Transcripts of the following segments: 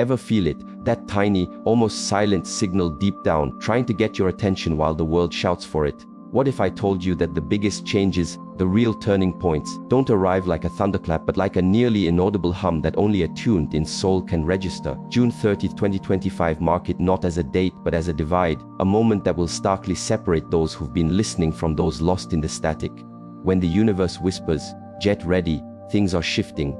Ever feel it? That tiny, almost silent signal deep down, trying to get your attention while the world shouts for it. What if I told you that the biggest changes, the real turning points, don't arrive like a thunderclap but like a nearly inaudible hum that only a tuned-in soul can register? June 30th, 2025, mark it not as a date but as a divide, a moment that will starkly separate those who've been listening from those lost in the static. When the universe whispers, "Get ready, things are shifting,"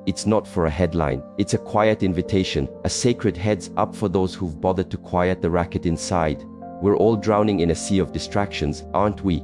it's not for a headline, it's a quiet invitation, a sacred heads up for those who've bothered to quiet the racket inside. We're all drowning in a sea of distractions, aren't we?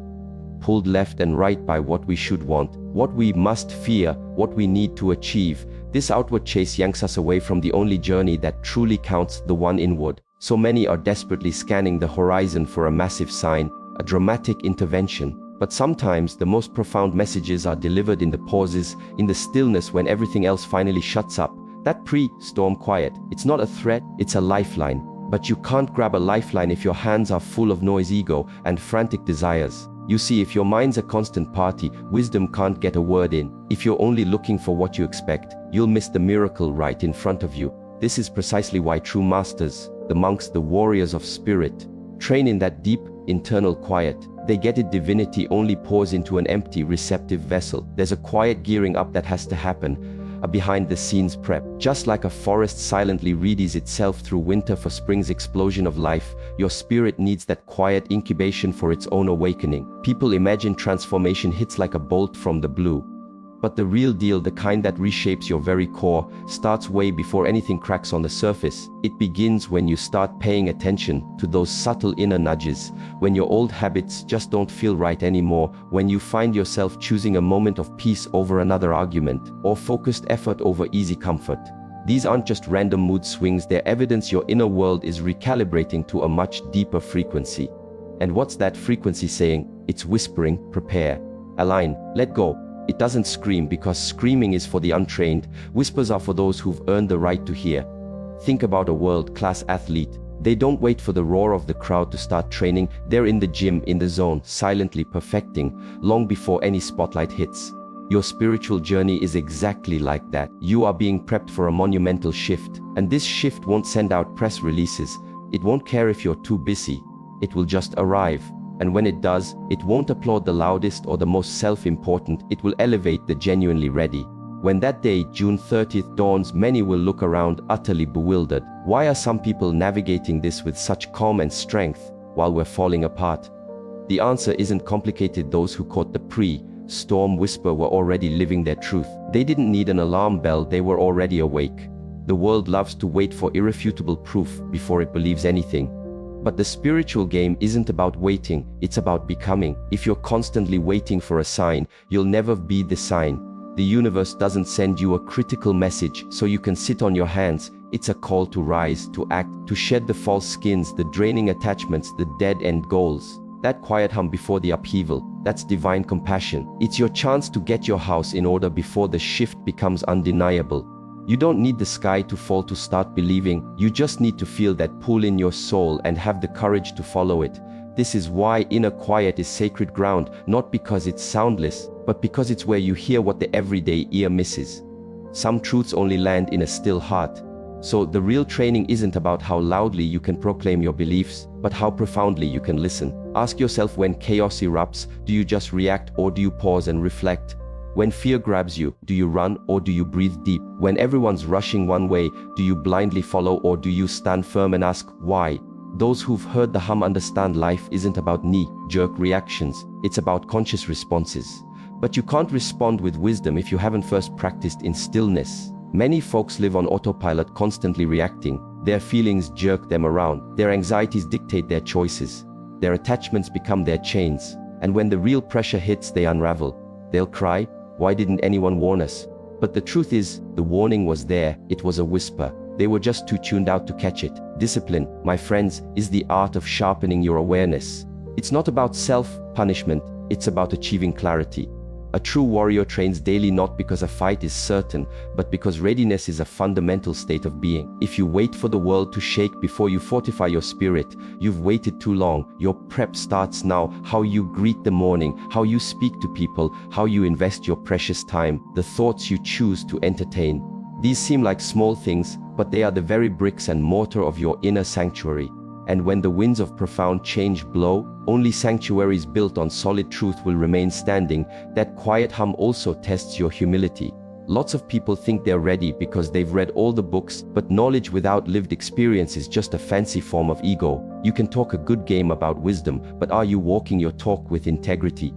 Pulled left and right by what we should want, what we must fear, what we need to achieve. This outward chase yanks us away from the only journey that truly counts, the one inward. So many are desperately scanning the horizon for a massive sign, a dramatic intervention. But sometimes the most profound messages are delivered in the pauses, in the stillness when everything else finally shuts up. That pre-storm quiet, it's not a threat, it's a lifeline. But you can't grab a lifeline if your hands are full of noise, ego, and frantic desires. You see, if your mind's a constant party, wisdom can't get a word in. If you're only looking for what you expect, you'll miss the miracle right in front of you. This is precisely why true masters, the monks, the warriors of spirit, train in that deep, internal quiet. They get it. Divinity only pours into an empty, receptive vessel. There's a quiet gearing up that has to happen, a behind-the-scenes prep. Just like a forest silently readies itself through winter for spring's explosion of life, your spirit needs that quiet incubation for its own awakening. People imagine transformation hits like a bolt from the blue. But the real deal, the kind that reshapes your very core, starts way before anything cracks on the surface. It begins when you start paying attention to those subtle inner nudges, when your old habits just don't feel right anymore, when you find yourself choosing a moment of peace over another argument, or focused effort over easy comfort. These aren't just random mood swings, they're evidence your inner world is recalibrating to a much deeper frequency. And what's that frequency saying? It's whispering, prepare, align, let go. It doesn't scream because screaming is for the untrained. Whispers are for those who've earned the right to hear. Think about a world-class athlete. They don't wait for the roar of the crowd to start training. They're in the gym, in the zone, silently perfecting, long before any spotlight hits. Your spiritual journey is exactly like that. You are being prepped for a monumental shift. And this shift won't send out press releases. It won't care if you're too busy. It will just arrive. And when it does, it won't applaud the loudest or the most self-important, it will elevate the genuinely ready. When that day, June 30th, dawns, many will look around utterly bewildered. Why are some people navigating this with such calm and strength, while we're falling apart? The answer isn't complicated. Those who caught the pre-storm whisper were already living their truth. They didn't need an alarm bell, they were already awake. The world loves to wait for irrefutable proof before it believes anything. But the spiritual game isn't about waiting, it's about becoming. If you're constantly waiting for a sign, you'll never be the sign. The universe doesn't send you a critical message so you can sit on your hands. It's a call to rise, to act, to shed the false skins, the draining attachments, the dead-end goals. That quiet hum before the upheaval, that's divine compassion. It's your chance to get your house in order before the shift becomes undeniable. You don't need the sky to fall to start believing, you just need to feel that pull in your soul and have the courage to follow it. This is why inner quiet is sacred ground, not because it's soundless, but because it's where you hear what the everyday ear misses. Some truths only land in a still heart. So the real training isn't about how loudly you can proclaim your beliefs, but how profoundly you can listen. Ask yourself, when chaos erupts, do you just react or do you pause and reflect? When fear grabs you, do you run or do you breathe deep? When everyone's rushing one way, do you blindly follow or do you stand firm and ask why? Those who've heard the hum understand life isn't about knee-jerk reactions, it's about conscious responses. But you can't respond with wisdom if you haven't first practiced in stillness. Many folks live on autopilot, constantly reacting. Their feelings jerk them around, their anxieties dictate their choices, their attachments become their chains, and when the real pressure hits, they unravel. They'll cry, "Why didn't anyone warn us?" But the truth is, the warning was there, it was a whisper. They were just too tuned out to catch it. Discipline, my friends, is the art of sharpening your awareness. It's not about self-punishment, it's about achieving clarity. A true warrior trains daily not because a fight is certain, but because readiness is a fundamental state of being. If you wait for the world to shake before you fortify your spirit, you've waited too long. Your prep starts now. How you greet the morning, how you speak to people, how you invest your precious time, the thoughts you choose to entertain. These seem like small things, but they are the very bricks and mortar of your inner sanctuary. And when the winds of profound change blow, only sanctuaries built on solid truth will remain standing. That quiet hum also tests your humility. Lots of people think they're ready because they've read all the books, but knowledge without lived experience is just a fancy form of ego. You can talk a good game about wisdom, but are you walking your talk with integrity?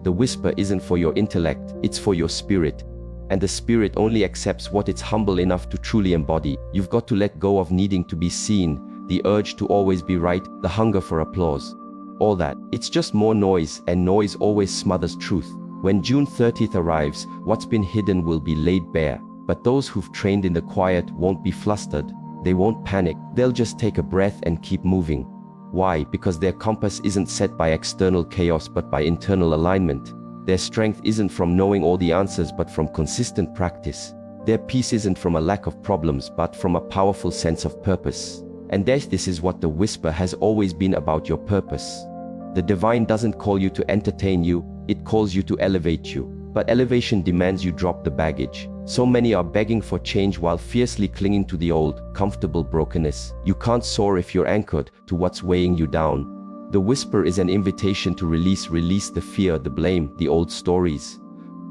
The whisper isn't for your intellect, it's for your spirit. And the spirit only accepts what it's humble enough to truly embody. You've got to let go of needing to be seen, the urge to always be right, the hunger for applause. All that, it's just more noise, and noise always smothers truth. When June 30th arrives, what's been hidden will be laid bare. But those who've trained in the quiet won't be flustered. They won't panic. They'll just take a breath and keep moving. Why? Because their compass isn't set by external chaos but by internal alignment. Their strength isn't from knowing all the answers but from consistent practice. Their peace isn't from a lack of problems but from a powerful sense of purpose. And this is what the whisper has always been about: your purpose. The divine doesn't call you to entertain you, it calls you to elevate you. But elevation demands you drop the baggage. So many are begging for change while fiercely clinging to the old, comfortable brokenness. You can't soar if you're anchored to what's weighing you down. The whisper is an invitation to release the fear, the blame, the old stories.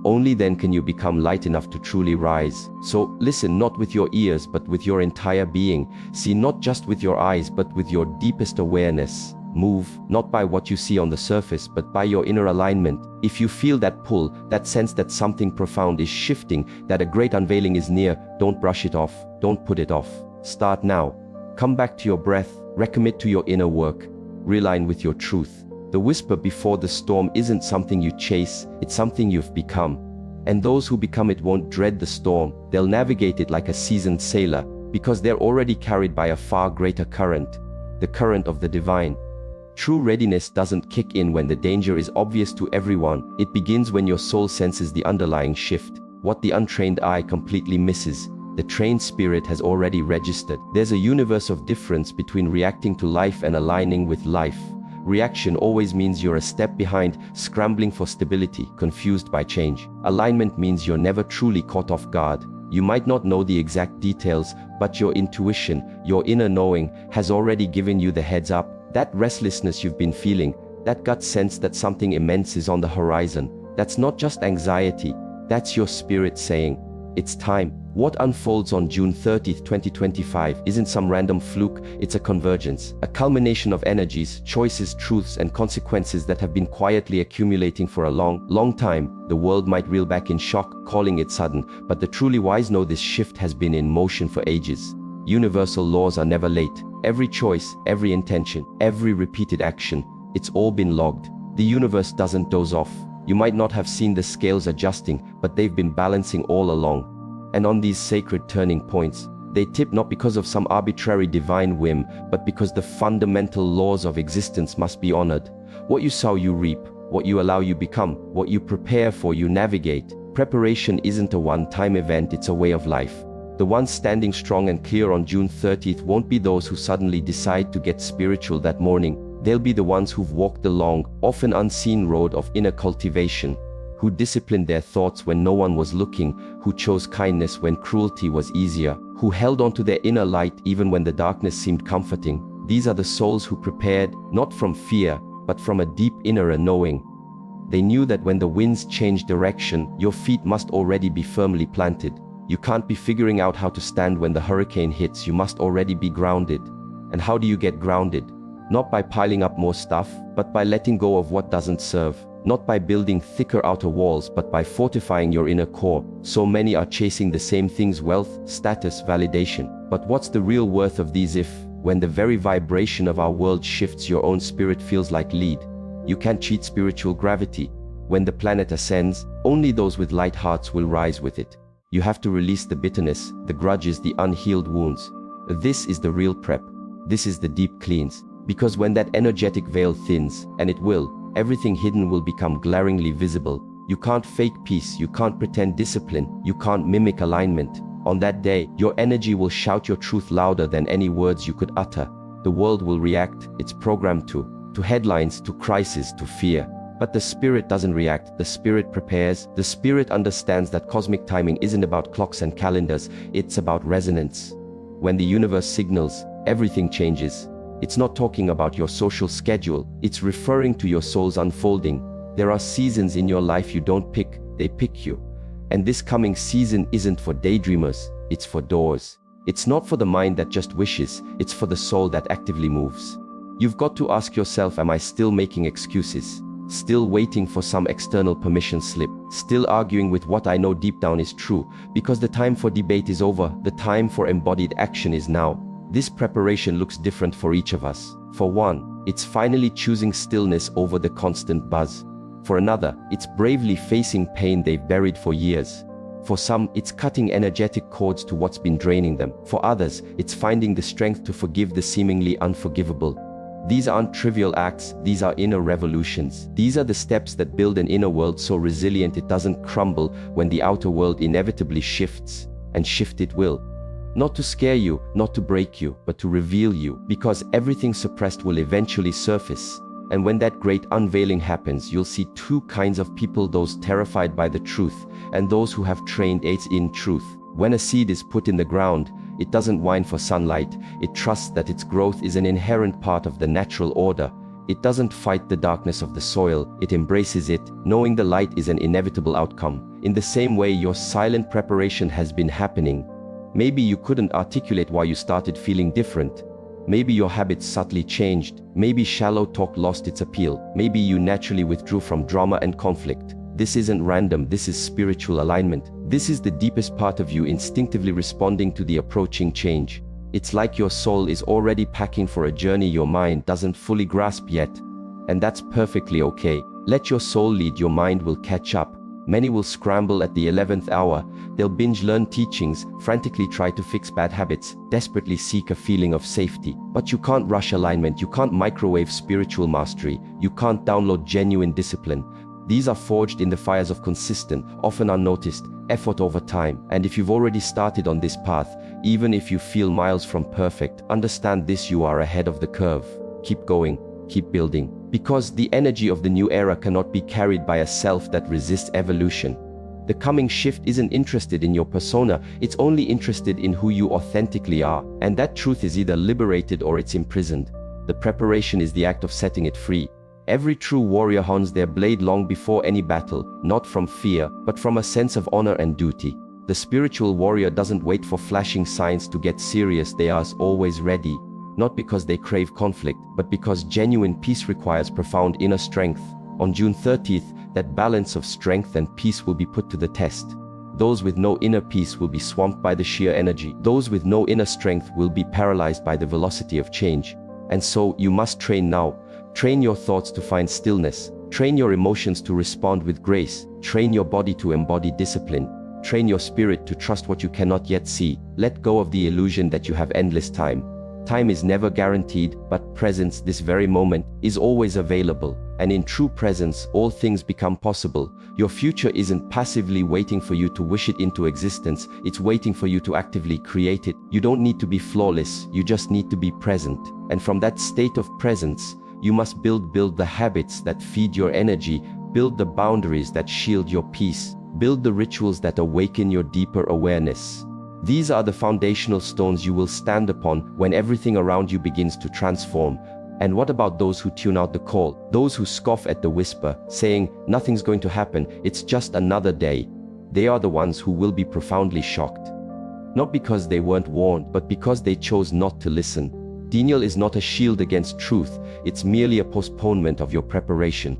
Only then can you become light enough to truly rise. So listen, not with your ears but with your entire being. See not just with your eyes but with your deepest awareness. Move, not by what you see on the surface but by your inner alignment. If you feel that pull, that sense that something profound is shifting, that a great unveiling is near, don't brush it off, don't put it off. Start now. Come back to your breath, recommit to your inner work, realign with your truth. The whisper before the storm isn't something you chase, it's something you've become. And those who become it won't dread the storm, they'll navigate it like a seasoned sailor, because they're already carried by a far greater current, the current of the divine. True readiness doesn't kick in when the danger is obvious to everyone, it begins when your soul senses the underlying shift. What the untrained eye completely misses, the trained spirit has already registered. There's a universe of difference between reacting to life and aligning with life. Reaction always means you're a step behind, scrambling for stability, confused by change. Alignment means you're never truly caught off guard. You might not know the exact details, but your intuition, your inner knowing, has already given you the heads up. That restlessness you've been feeling, that gut sense that something immense is on the horizon, that's not just anxiety, that's your spirit saying, it's time. What unfolds on June 30th, 2025 isn't some random fluke, it's a convergence, a culmination of energies, choices, truths, and consequences that have been quietly accumulating for a long time. The world might reel back in shock, calling it sudden, but the truly wise know this shift has been in motion for ages. Universal laws are never late. Every choice, every intention, every repeated action, it's all been logged. The universe doesn't doze off. You might not have seen the scales adjusting, but they've been balancing all along. And on these sacred turning points, they tip not because of some arbitrary divine whim, but because the fundamental laws of existence must be honored. What you sow you reap, what you allow you become, what you prepare for you navigate. Preparation isn't a one-time event, it's a way of life. The ones standing strong and clear on June 30th won't be those who suddenly decide to get spiritual that morning. They'll be the ones who've walked the long, often unseen road of inner cultivation, who disciplined their thoughts when no one was looking, who chose kindness when cruelty was easier, who held on to their inner light even when the darkness seemed comforting. These are the souls who prepared, not from fear, but from a deep inner knowing. They knew that when the winds change direction, your feet must already be firmly planted. You can't be figuring out how to stand when the hurricane hits, you must already be grounded. And how do you get grounded? Not by piling up more stuff, but by letting go of what doesn't serve. Not by building thicker outer walls, but by fortifying your inner core. So many are chasing the same things: wealth, status, validation. But what's the real worth of these if, when the very vibration of our world shifts, your own spirit feels like lead? You can't cheat spiritual gravity. When the planet ascends, only those with light hearts will rise with it. You have to release the bitterness, the grudges, the unhealed wounds. This is the real prep. This is the deep cleanse. Because when that energetic veil thins, and it will, everything hidden will become glaringly visible. You can't fake peace, you can't pretend discipline, you can't mimic alignment. On that day, your energy will shout your truth louder than any words you could utter. The world will react, it's programmed to headlines, to crisis, to fear. But the spirit doesn't react, the spirit prepares. The spirit understands that cosmic timing isn't about clocks and calendars, it's about resonance. When the universe signals, everything changes. It's not talking about your social schedule, it's referring to your soul's unfolding. There are seasons in your life you don't pick, they pick you. And this coming season isn't for daydreamers, it's for doors. It's not for the mind that just wishes, it's for the soul that actively moves. You've got to ask yourself, am I still making excuses? Still waiting for some external permission slip? Still arguing with what I know deep down is true? Because the time for debate is over, the time for embodied action is now. This preparation looks different for each of us. For one, it's finally choosing stillness over the constant buzz. For another, it's bravely facing pain they've buried for years. For some, it's cutting energetic cords to what's been draining them. For others, it's finding the strength to forgive the seemingly unforgivable. These aren't trivial acts, these are inner revolutions. These are the steps that build an inner world so resilient it doesn't crumble when the outer world inevitably shifts, and shift it will. Not to scare you, not to break you, but to reveal you, because everything suppressed will eventually surface. And when that great unveiling happens, you'll see two kinds of people: those terrified by the truth, and those who have trained it in truth. When a seed is put in the ground, it doesn't whine for sunlight, it trusts that its growth is an inherent part of the natural order. It doesn't fight the darkness of the soil, it embraces it, knowing the light is an inevitable outcome. In the same way, your silent preparation has been happening. Maybe you couldn't articulate why you started feeling different. Maybe your habits subtly changed. Maybe shallow talk lost its appeal. Maybe you naturally withdrew from drama and conflict. This isn't random, this is spiritual alignment. This is the deepest part of you instinctively responding to the approaching change. It's like your soul is already packing for a journey your mind doesn't fully grasp yet. And that's perfectly okay. Let your soul lead, your mind will catch up. Many will scramble at the 11th hour. They'll binge learn teachings, frantically try to fix bad habits, desperately seek a feeling of safety. But you can't rush alignment, you can't microwave spiritual mastery, you can't download genuine discipline. These are forged in the fires of consistent, often unnoticed, effort over time. And if you've already started on this path, even if you feel miles from perfect, understand this: you are ahead of the curve. Keep going, keep building. Because the energy of the new era cannot be carried by a self that resists evolution. The coming shift isn't interested in your persona, it's only interested in who you authentically are. And that truth is either liberated or it's imprisoned. The preparation is the act of setting it free. Every true warrior hones their blade long before any battle, not from fear, but from a sense of honor and duty. The spiritual warrior doesn't wait for flashing signs to get serious, they are always ready. Not because they crave conflict, but because genuine peace requires profound inner strength. On June 30th, that balance of strength and peace will be put to the test. Those with no inner peace will be swamped by the sheer energy. Those with no inner strength will be paralyzed by the velocity of change. And so, you must train now. Train your thoughts to find stillness. Train your emotions to respond with grace. Train your body to embody discipline. Train your spirit to trust what you cannot yet see. Let go of the illusion that you have endless time. Time is never guaranteed, but presence, this very moment, is always available. And in true presence, all things become possible. Your future isn't passively waiting for you to wish it into existence, it's waiting for you to actively create it. You don't need to be flawless, you just need to be present. And from that state of presence, you must build the habits that feed your energy, build the boundaries that shield your peace, build the rituals that awaken your deeper awareness. These are the foundational stones you will stand upon when everything around you begins to transform. And what about those who tune out the call? Those who scoff at the whisper, saying, nothing's going to happen, it's just another day. They are the ones who will be profoundly shocked. Not because they weren't warned, but because they chose not to listen. Denial is not a shield against truth, it's merely a postponement of your preparation.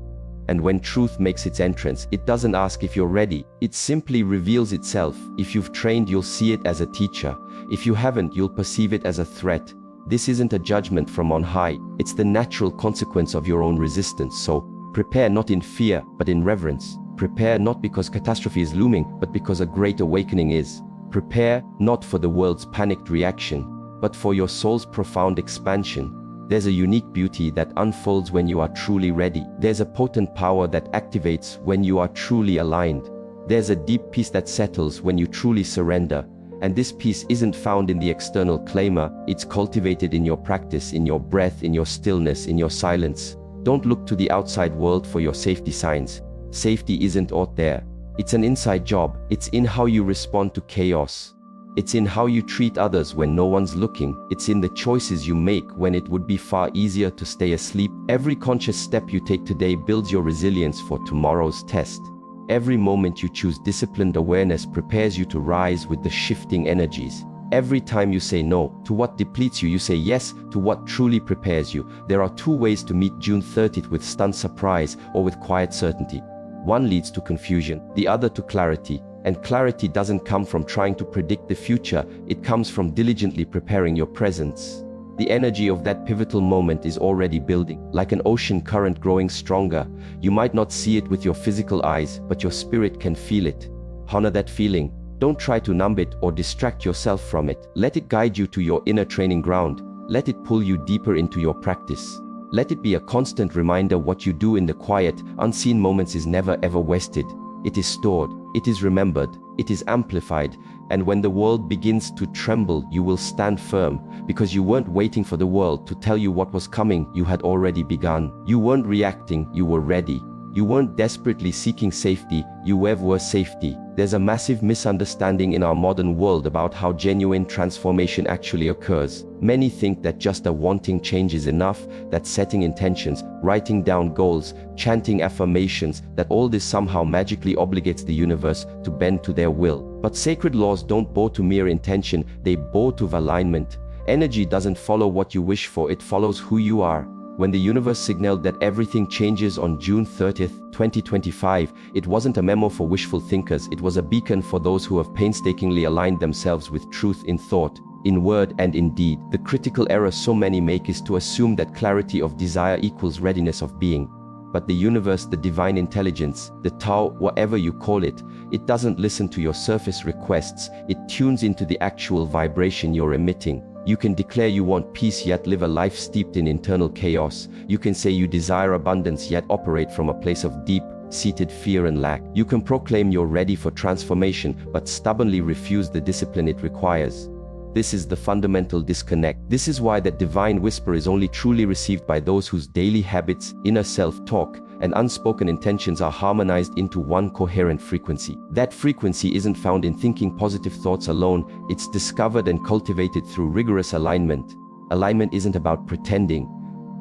And when truth makes its entrance, it doesn't ask if you're ready, it simply reveals itself. If you've trained, you'll see it as a teacher. If you haven't, you'll perceive it as a threat. This isn't a judgment from on high, it's the natural consequence of your own resistance. So, prepare not in fear, but in reverence. Prepare not because catastrophe is looming, but because a great awakening is. Prepare not for the world's panicked reaction, but for your soul's profound expansion. There's a unique beauty that unfolds when you are truly ready. There's a potent power that activates when you are truly aligned. There's a deep peace that settles when you truly surrender. And this peace isn't found in the external claimer, it's cultivated in your practice, in your breath, in your stillness, in your silence. Don't look to the outside world for your safety signs. Safety isn't out there. It's an inside job. It's in how you respond to chaos. It's in how you treat others when no one's looking. It's in the choices you make when it would be far easier to stay asleep. Every conscious step you take today builds your resilience for tomorrow's test. Every moment you choose disciplined awareness prepares you to rise with the shifting energies. Every time you say no to what depletes you, you say yes to what truly prepares you. There are two ways to meet June 30th: with stunned surprise or with quiet certainty. One leads to confusion, the other to clarity. And clarity doesn't come from trying to predict the future, it comes from diligently preparing your presence. The energy of that pivotal moment is already building, like an ocean current growing stronger. You might not see it with your physical eyes, but your spirit can feel it. Honor that feeling. Don't try to numb it or distract yourself from it. Let it guide you to your inner training ground. Let it pull you deeper into your practice. Let it be a constant reminder what you do in the quiet, unseen moments is never ever wasted. It is stored, it is remembered, it is amplified, and when the world begins to tremble, you will stand firm, because you weren't waiting for the world to tell you what was coming, you had already begun. You weren't reacting, you were ready. You weren't desperately seeking safety, you were safety. There's a massive misunderstanding in our modern world about how genuine transformation actually occurs. Many think that just a wanting change is enough, that setting intentions, writing down goals, chanting affirmations, that all this somehow magically obligates the universe to bend to their will. But sacred laws don't bow to mere intention, they bow to alignment. Energy doesn't follow what you wish for, it follows who you are. When the universe signaled that everything changes on June 30th, 2025, it wasn't a memo for wishful thinkers, it was a beacon for those who have painstakingly aligned themselves with truth in thought, in word and in deed. The critical error so many make is to assume that clarity of desire equals readiness of being. But the universe, the divine intelligence, the Tao, whatever you call it, it doesn't listen to your surface requests, it tunes into the actual vibration you're emitting. You can declare you want peace yet live a life steeped in internal chaos. You can say you desire abundance yet operate from a place of deep-seated fear and lack. You can proclaim you're ready for transformation but stubbornly refuse the discipline it requires. This is the fundamental disconnect. This is why that divine whisper is only truly received by those whose daily habits, inner self-talk, and unspoken intentions are harmonized into one coherent frequency. That frequency isn't found in thinking positive thoughts alone, it's discovered and cultivated through rigorous alignment. Alignment isn't about pretending.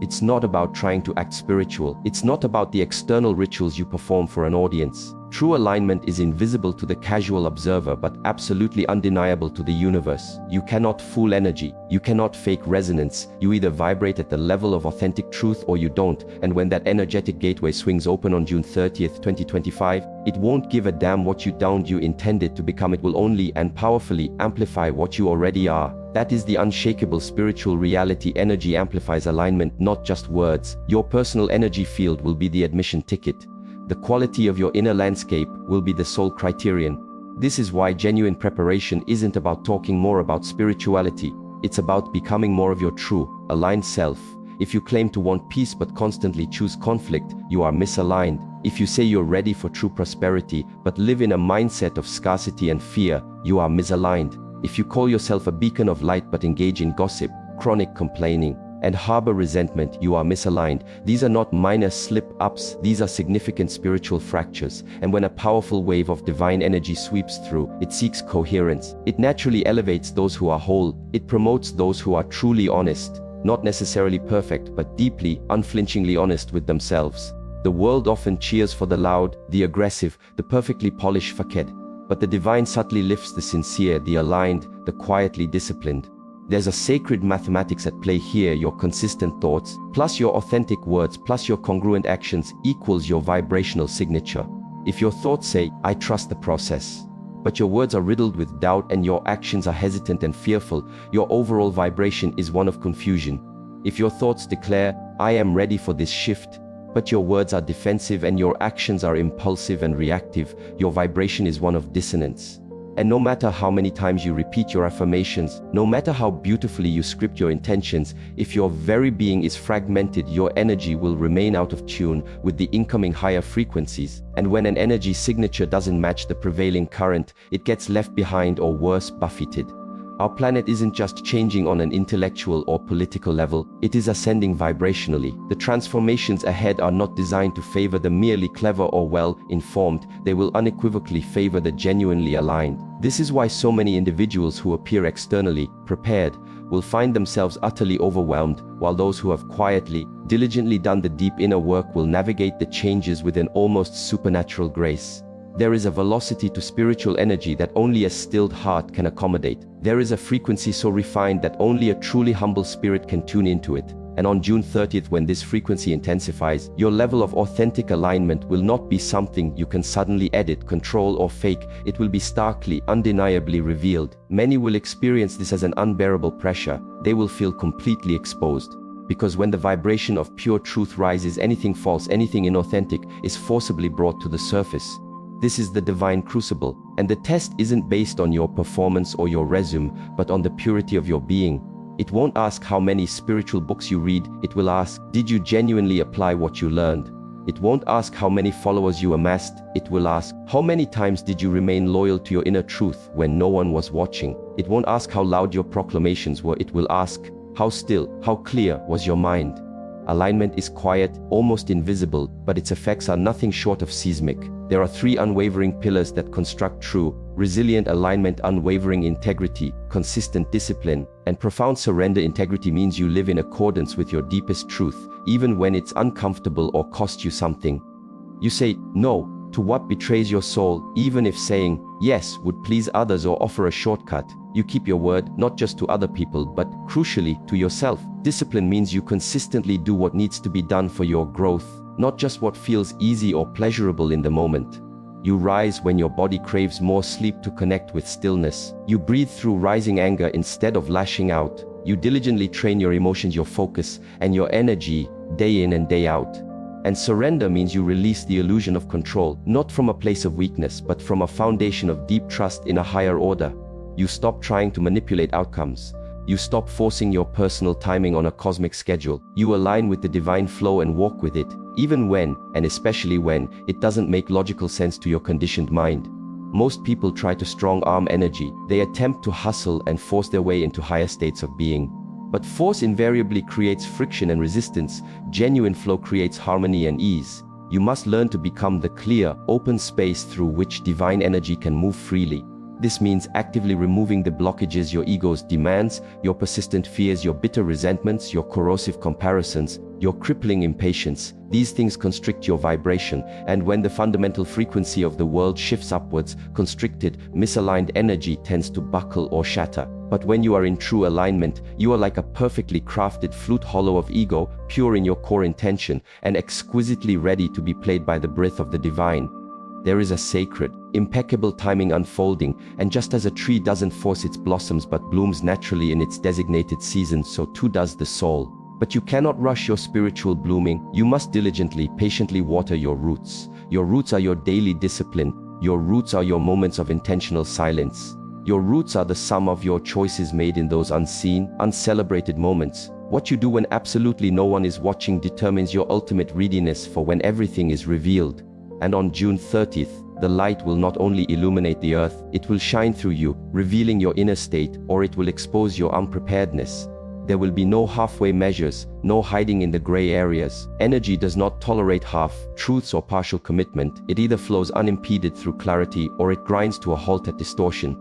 It's not about trying to act spiritual. It's not about the external rituals you perform for an audience. True alignment is invisible to the casual observer but absolutely undeniable to the universe. You cannot fool energy. You cannot fake resonance. You either vibrate at the level of authentic truth or you don't, and when that energetic gateway swings open on June 30th, 2025, it won't give a damn what you intended to become. It will only and powerfully amplify what you already are. That is the unshakable spiritual reality. Energy amplifies alignment, not just words. Your personal energy field will be the admission ticket. The quality of your inner landscape will be the sole criterion. This is why genuine preparation isn't about talking more about spirituality. It's about becoming more of your true, aligned self. If you claim to want peace but constantly choose conflict, you are misaligned. If you say you're ready for true prosperity but live in a mindset of scarcity and fear, you are misaligned. If you call yourself a beacon of light but engage in gossip, chronic complaining, and harbor resentment, you are misaligned. These are not minor slip-ups, these are significant spiritual fractures. And when a powerful wave of divine energy sweeps through, it seeks coherence. It naturally elevates those who are whole. It promotes those who are truly honest. Not necessarily perfect, but deeply, unflinchingly honest with themselves. The world often cheers for the loud, the aggressive, the perfectly polished facade. But the divine subtly lifts the sincere, the aligned, the quietly disciplined. There's a sacred mathematics at play here. Your consistent thoughts, plus your authentic words, plus your congruent actions equals your vibrational signature. If your thoughts say, "I trust the process," but your words are riddled with doubt and your actions are hesitant and fearful, your overall vibration is one of confusion. If your thoughts declare, "I am ready for this shift," but your words are defensive and your actions are impulsive and reactive, your vibration is one of dissonance. And no matter how many times you repeat your affirmations, no matter how beautifully you script your intentions, if your very being is fragmented, your energy will remain out of tune with the incoming higher frequencies. And when an energy signature doesn't match the prevailing current, it gets left behind or worse, buffeted. Our planet isn't just changing on an intellectual or political level, it is ascending vibrationally. The transformations ahead are not designed to favor the merely clever or well-informed, they will unequivocally favor the genuinely aligned. This is why so many individuals who appear externally prepared will find themselves utterly overwhelmed, while those who have quietly, diligently done the deep inner work will navigate the changes with an almost supernatural grace. There is a velocity to spiritual energy that only a stilled heart can accommodate. There is a frequency so refined that only a truly humble spirit can tune into it. And on June 30th, when this frequency intensifies, your level of authentic alignment will not be something you can suddenly edit, control, or fake. It will be starkly, undeniably revealed. Many will experience this as an unbearable pressure. They will feel completely exposed. Because when the vibration of pure truth rises, anything false, anything inauthentic is forcibly brought to the surface. This is the divine crucible, and the test isn't based on your performance or your resume, but on the purity of your being. It won't ask how many spiritual books you read, it will ask, did you genuinely apply what you learned? It won't ask how many followers you amassed, it will ask, how many times did you remain loyal to your inner truth when no one was watching? It won't ask how loud your proclamations were, it will ask, how still, how clear was your mind? Alignment is quiet, almost invisible, but its effects are nothing short of seismic. There are three unwavering pillars that construct true, resilient alignment: unwavering integrity, consistent discipline, and profound surrender. Integrity means you live in accordance with your deepest truth, even when it's uncomfortable or costs you something. You say no to what betrays your soul, even if saying yes would please others or offer a shortcut. You keep your word, not just to other people, but crucially to yourself. Discipline means you consistently do what needs to be done for your growth, not just what feels easy or pleasurable in the moment. You rise when your body craves more sleep to connect with stillness. You breathe through rising anger instead of lashing out. You diligently train your emotions, your focus, and your energy day in and day out. And surrender means you release the illusion of control, not from a place of weakness, but from a foundation of deep trust in a higher order. You stop trying to manipulate outcomes. You stop forcing your personal timing on a cosmic schedule. You align with the divine flow and walk with it, even when, and especially when, it doesn't make logical sense to your conditioned mind. Most people try to strong-arm energy. They attempt to hustle and force their way into higher states of being. But force invariably creates friction and resistance. Genuine flow creates harmony and ease. You must learn to become the clear, open space through which divine energy can move freely. This means actively removing the blockages your ego's demands, your persistent fears, your bitter resentments, your corrosive comparisons, your crippling impatience. These things constrict your vibration, and when the fundamental frequency of the world shifts upwards, constricted, misaligned energy tends to buckle or shatter. But when you are in true alignment, you are like a perfectly crafted flute hollow of ego, pure in your core intention, and exquisitely ready to be played by the breath of the divine. There is a sacred, impeccable timing unfolding, and just as a tree doesn't force its blossoms but blooms naturally in its designated season, so too does the soul. But you cannot rush your spiritual blooming. You must diligently, patiently water your roots. Your roots are your daily discipline. Your roots are your moments of intentional silence. Your roots are the sum of your choices made in those unseen, uncelebrated moments. What you do when absolutely no one is watching determines your ultimate readiness for when everything is revealed. And on June 30th, the light will not only illuminate the earth, it will shine through you, revealing your inner state, or it will expose your unpreparedness. There will be no halfway measures, no hiding in the gray areas. Energy does not tolerate half-truths or partial commitment. It either flows unimpeded through clarity, or it grinds to a halt at distortion.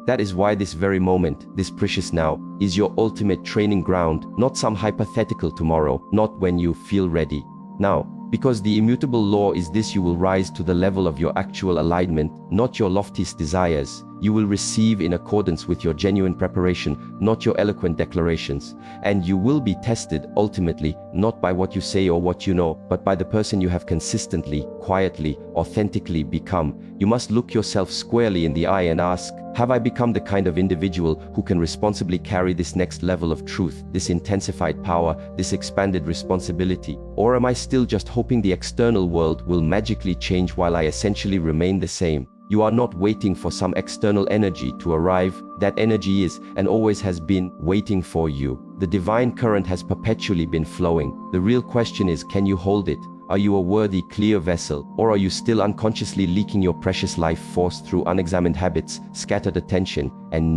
That is why this very moment, this precious now, is your ultimate training ground, not some hypothetical tomorrow, not when you feel ready. Now. Because the immutable law is this: you will rise to the level of your actual alignment, not your loftiest desires. You will receive in accordance with your genuine preparation, not your eloquent declarations. And you will be tested, ultimately, not by what you say or what you know, but by the person you have consistently, quietly, authentically become. You must look yourself squarely in the eye and ask, have I become the kind of individual who can responsibly carry this next level of truth, this intensified power, this expanded responsibility? Or am I still just hoping the external world will magically change while I essentially remain the same? You are not waiting for some external energy to arrive. That energy is, and always has been, waiting for you. The divine current has perpetually been flowing. The real question is, can you hold it? Are you a worthy, clear vessel, or are you still unconsciously leaking your precious life force through unexamined habits, scattered attention, and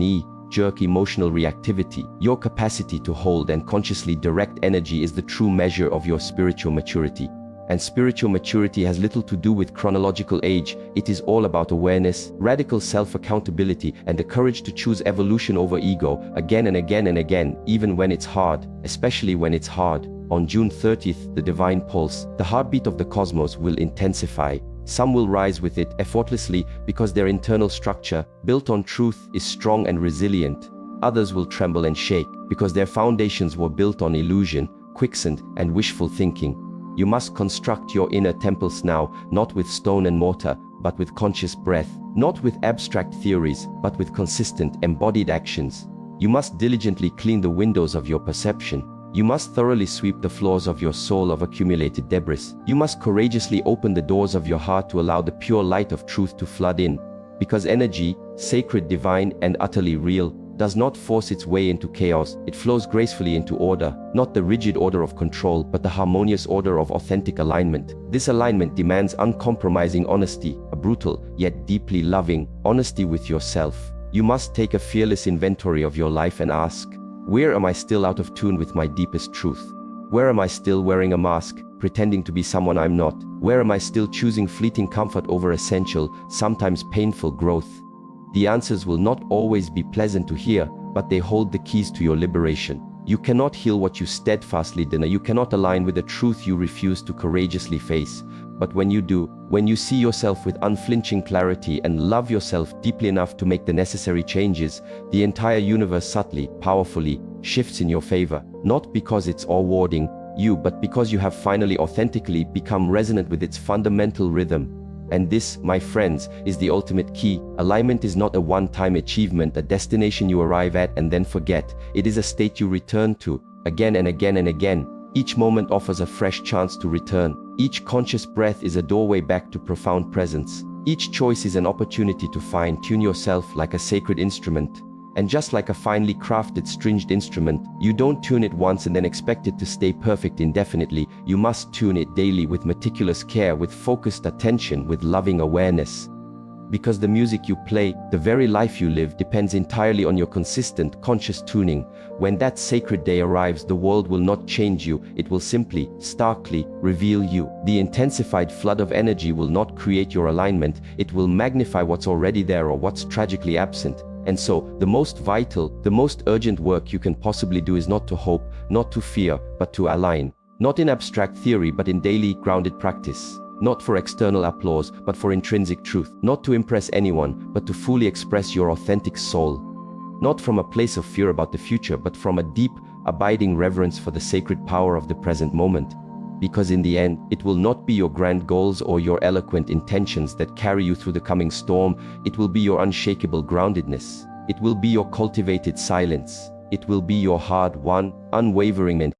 knee-jerk emotional reactivity. Your capacity to hold and consciously direct energy is the true measure of your spiritual maturity. And spiritual maturity has little to do with chronological age. It is all about awareness, radical self-accountability, and the courage to choose evolution over ego, again and again and again, even when it's hard, especially when it's hard. On June 30th, the divine pulse, the heartbeat of the cosmos, will intensify. Some will rise with it effortlessly because their internal structure, built on truth, is strong and resilient. Others will tremble and shake because their foundations were built on illusion, quicksand, and wishful thinking. You must construct your inner temples now, not with stone and mortar, but with conscious breath, not with abstract theories, but with consistent, embodied actions. You must diligently clean the windows of your perception. You must thoroughly sweep the floors of your soul of accumulated debris. You must courageously open the doors of your heart to allow the pure light of truth to flood in. Because energy, sacred, divine, and utterly real, does not force its way into chaos. It flows gracefully into order, not the rigid order of control, but the harmonious order of authentic alignment. This alignment demands uncompromising honesty, a brutal, yet deeply loving honesty with yourself. You must take a fearless inventory of your life and ask, where am I still out of tune with my deepest truth? Where am I still wearing a mask, pretending to be someone I'm not? Where am I still choosing fleeting comfort over essential, sometimes painful growth? The answers will not always be pleasant to hear, but they hold the keys to your liberation. You cannot heal what you steadfastly deny. You cannot align with the truth you refuse to courageously face. But when you do, when you see yourself with unflinching clarity and love yourself deeply enough to make the necessary changes, the entire universe subtly, powerfully, shifts in your favor. Not because it's rewarding you, but because you have finally authentically become resonant with its fundamental rhythm. And this, my friends, is the ultimate key. Alignment is not a one-time achievement, a destination you arrive at and then forget. It is a state you return to, again and again and again. Each moment offers a fresh chance to return. Each conscious breath is a doorway back to profound presence. Each choice is an opportunity to fine-tune yourself like a sacred instrument. And just like a finely crafted stringed instrument, you don't tune it once and then expect it to stay perfect indefinitely. You must tune it daily with meticulous care, with focused attention, with loving awareness. Because the music you play, the very life you live, depends entirely on your consistent, conscious tuning. When that sacred day arrives, the world will not change you, it will simply, starkly, reveal you. The intensified flood of energy will not create your alignment, it will magnify what's already there or what's tragically absent. And so, the most vital, the most urgent work you can possibly do is not to hope, not to fear, but to align. Not in abstract theory, but in daily, grounded practice. Not for external applause, but for intrinsic truth. Not to impress anyone, but to fully express your authentic soul. Not from a place of fear about the future, but from a deep, abiding reverence for the sacred power of the present moment. Because in the end, it will not be your grand goals or your eloquent intentions that carry you through the coming storm. It will be your unshakable groundedness. It will be your cultivated silence. It will be your hard-won, unwavering